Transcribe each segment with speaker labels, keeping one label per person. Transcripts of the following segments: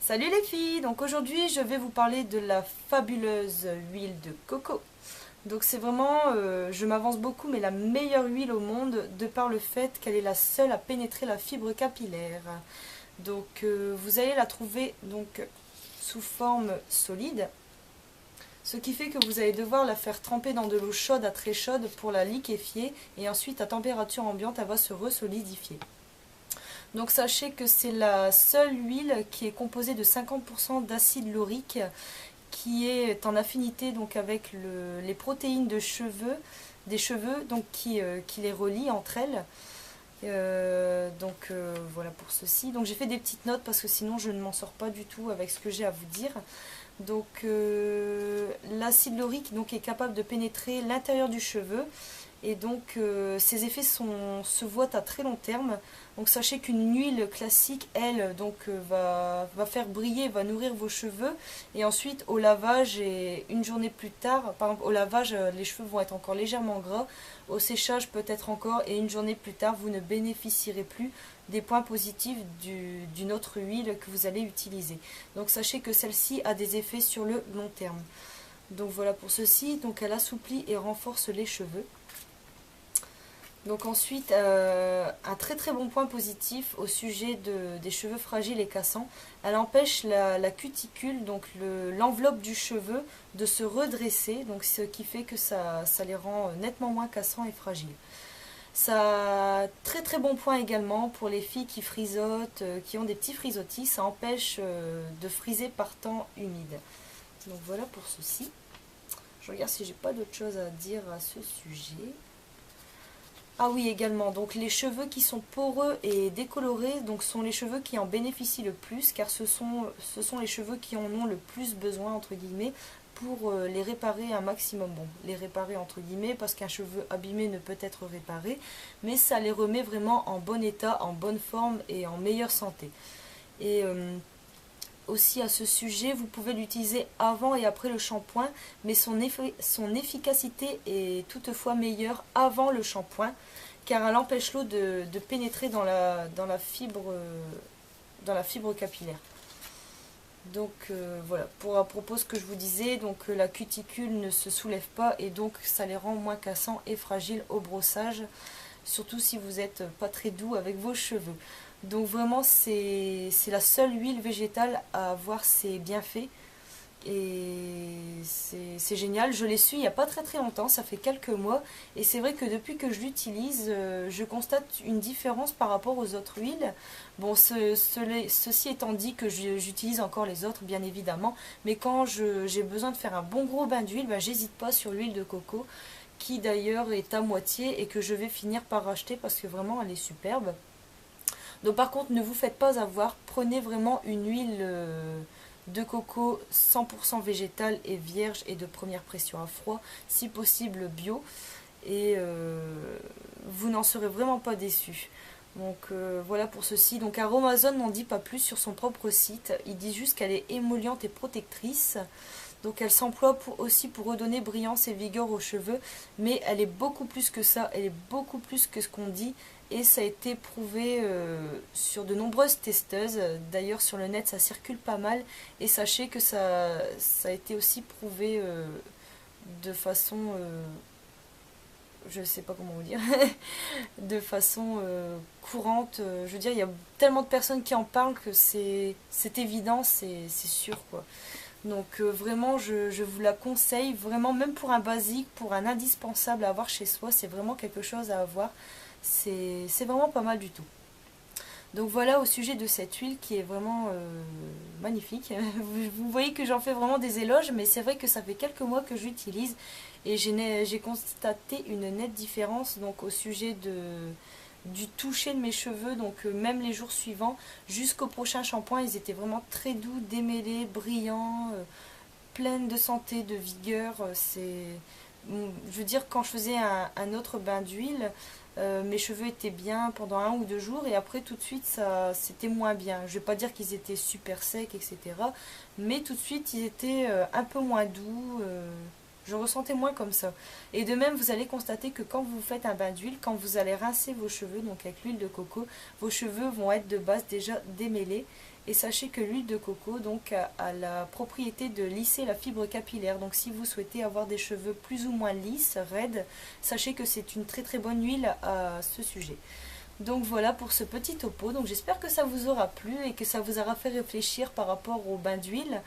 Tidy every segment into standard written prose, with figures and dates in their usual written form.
Speaker 1: Salut les filles, donc aujourd'hui je vais vous parler de la fabuleuse huile de coco. Donc c'est vraiment, je m'avance beaucoup, mais la meilleure huile au monde de par le fait qu'elle est la seule à pénétrer la fibre capillaire. Donc vous allez la trouver donc sous forme solide, ce qui fait que vous allez devoir la faire tremper dans de l'eau chaude à très chaude pour la liquéfier et ensuite à température ambiante elle va se resolidifier. Donc sachez que c'est la seule huile qui est composée de 50% d'acide laurique qui est en affinité donc avec les protéines des cheveux donc qui les relient entre elles. Voilà pour ceci. Donc j'ai fait des petites notes parce que sinon je ne m'en sors pas du tout avec ce que j'ai à vous dire. Donc l'acide laurique donc, est capable de pénétrer l'intérieur du cheveu et donc ces effets se voient à très long terme. Donc sachez qu'une huile classique, elle, va faire briller, va nourrir vos cheveux. Et ensuite au lavage et une journée plus tard, par exemple au lavage les cheveux vont être encore légèrement gras, au séchage peut-être encore, et une journée plus tard vous ne bénéficierez plus des points positifs d'une autre huile que vous allez utiliser. Donc sachez que celle-ci a des effets sur le long terme. Donc voilà pour ceci, donc elle assouplit et renforce les cheveux. Donc ensuite, un très très bon point positif au sujet des cheveux fragiles et cassants, elle empêche la cuticule, donc l'enveloppe du cheveu, de se redresser, donc ce qui fait que ça les rend nettement moins cassants et fragiles. Ça a très très bon point également pour les filles qui frisotent, qui ont des petits frisottis, ça empêche de friser par temps humide. Donc voilà pour ceci. Je regarde si j'ai pas d'autre chose à dire à ce sujet. Ah oui, également, donc les cheveux qui sont poreux et décolorés donc sont les cheveux qui en bénéficient le plus car ce sont les cheveux qui en ont le plus besoin entre guillemets pour les réparer un maximum. Bon, les réparer entre guillemets parce qu'un cheveu abîmé ne peut être réparé, mais ça les remet vraiment en bon état, en bonne forme et en meilleure santé. Et aussi à ce sujet, vous pouvez l'utiliser avant et après le shampoing, mais son efficacité est toutefois meilleure avant le shampoing, car elle empêche l'eau de pénétrer dans la fibre capillaire. Donc voilà, pour à propos de ce que je vous disais, donc la cuticule ne se soulève pas et donc ça les rend moins cassants et fragiles au brossage, surtout si vous n'êtes pas très doux avec vos cheveux. Donc vraiment c'est la seule huile végétale à avoir ses bienfaits et c'est génial. Je l'ai su il n'y a pas très très longtemps, ça fait quelques mois et c'est vrai que depuis que je l'utilise, je constate une différence par rapport aux autres huiles. Bon, ceci étant dit que j'utilise encore les autres bien évidemment, mais quand j'ai besoin de faire un bon gros bain d'huile, ben, j'hésite pas sur l'huile de coco qui d'ailleurs est à moitié et que je vais finir par racheter parce que vraiment elle est superbe. Donc par contre, ne vous faites pas avoir, prenez vraiment une huile de coco 100% végétale et vierge et de première pression à froid, si possible bio, et vous n'en serez vraiment pas déçus. Donc voilà pour ceci. Donc Aromazone n'en dit pas plus sur son propre site, il dit juste qu'elle est émolliente et protectrice. Donc elle s'emploie aussi pour redonner brillance et vigueur aux cheveux, mais elle est beaucoup plus que ça, elle est beaucoup plus que ce qu'on dit, et ça a été prouvé sur de nombreuses testeuses. D'ailleurs sur le net ça circule pas mal, et sachez que ça a été aussi prouvé de façon, je sais pas comment vous dire, de façon courante. Je veux dire, il y a tellement de personnes qui en parlent que c'est évident, c'est sûr quoi. Donc vraiment, je vous la conseille, vraiment, même pour un basique, pour un indispensable à avoir chez soi, c'est vraiment quelque chose à avoir. C'est vraiment pas mal du tout. Donc voilà au sujet de cette huile qui est vraiment magnifique. Vous voyez que j'en fais vraiment des éloges, mais c'est vrai que ça fait quelques mois que j'utilise et j'ai constaté une nette différence donc au sujet du toucher de mes cheveux, donc même les jours suivants jusqu'au prochain shampoing, ils étaient vraiment très doux, démêlés, brillants, pleines de santé, de vigueur. Je veux dire, quand je faisais un autre bain d'huile, mes cheveux étaient bien pendant 1 ou 2 jours et après tout de suite ça c'était moins bien. Je vais pas dire qu'ils étaient super secs, etc. Mais tout de suite ils étaient un peu moins doux. Je ressentais moins comme ça. Et de même, vous allez constater que quand vous faites un bain d'huile, quand vous allez rincer vos cheveux, donc avec l'huile de coco, vos cheveux vont être de base déjà démêlés Et sachez que l'huile de coco donc a la propriété de lisser la fibre capillaire. Donc si vous souhaitez avoir des cheveux plus ou moins lisses, raides, sachez que c'est une très très bonne huile à ce sujet. Donc voilà pour ce petit topo. Donc j'espère que ça vous aura plu et que ça vous aura fait réfléchir par rapport au bain d'huile.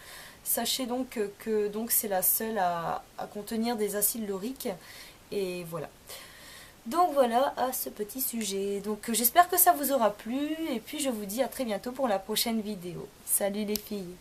Speaker 1: Sachez donc que c'est la seule à contenir des acides lauriques. Et voilà. Donc voilà à ce petit sujet. Donc j'espère que ça vous aura plu et puis je vous dis à très bientôt pour la prochaine vidéo. Salut les filles!